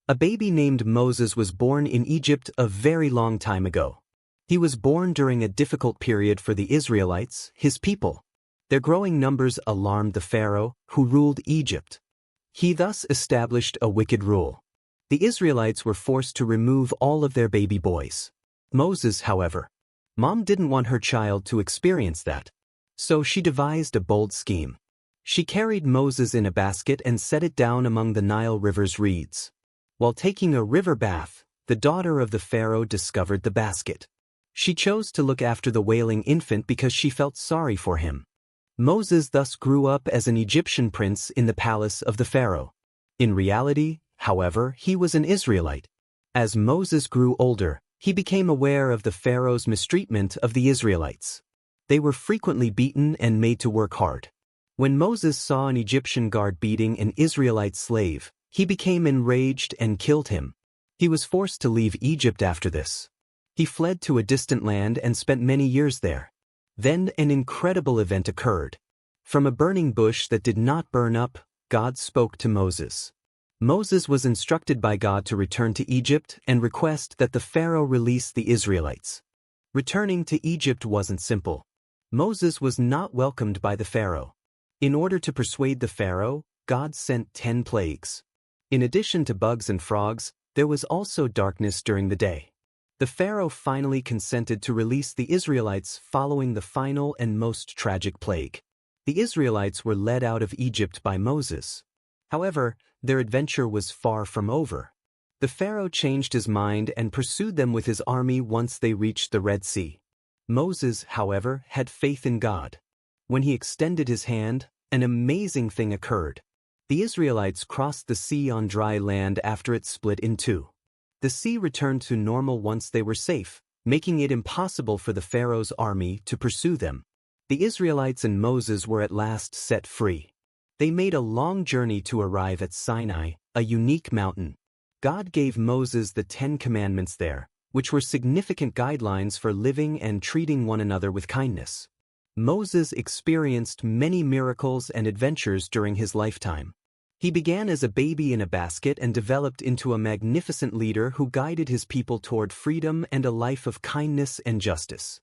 A baby named Moses was born in Egypt a very long time ago. He was born during a difficult period for the Israelites, his people. Their growing numbers alarmed the Pharaoh, who ruled Egypt. He thus established a wicked rule. The Israelites were forced to remove all of their baby boys. Moses, however, Mom didn't want her child to experience that. So she devised a bold scheme. She carried Moses in a basket and set it down among the Nile River's reeds. While taking a river bath, the daughter of the Pharaoh discovered the basket. She chose to look after the wailing infant because she felt sorry for him. Moses thus grew up as an Egyptian prince in the palace of the Pharaoh. In reality, however, he was an Israelite. As Moses grew older, he became aware of the Pharaoh's mistreatment of the Israelites. They were frequently beaten and made to work hard. When Moses saw an Egyptian guard beating an Israelite slave, he became enraged and killed him. He was forced to leave Egypt after this. He fled to a distant land and spent many years there. Then an incredible event occurred. From a burning bush that did not burn up, God spoke to Moses. Moses was instructed by God to return to Egypt and request that the Pharaoh release the Israelites. Returning to Egypt wasn't simple. Moses was not welcomed by the Pharaoh. In order to persuade the Pharaoh, God sent 10 plagues. In addition to bugs and frogs, there was also darkness during the day. The Pharaoh finally consented to release the Israelites following the final and most tragic plague. The Israelites were led out of Egypt by Moses. However, their adventure was far from over. The Pharaoh changed his mind and pursued them with his army once they reached the Red Sea. Moses, however, had faith in God. When he extended his hand, an amazing thing occurred. The Israelites crossed the sea on dry land after it split in two. The sea returned to normal once they were safe, making it impossible for the Pharaoh's army to pursue them. The Israelites and Moses were at last set free. They made a long journey to arrive at Sinai, a unique mountain. God gave Moses the 10 Commandments there, which were significant guidelines for living and treating one another with kindness. Moses experienced many miracles and adventures during his lifetime. He began as a baby in a basket and developed into a magnificent leader who guided his people toward freedom and a life of kindness and justice.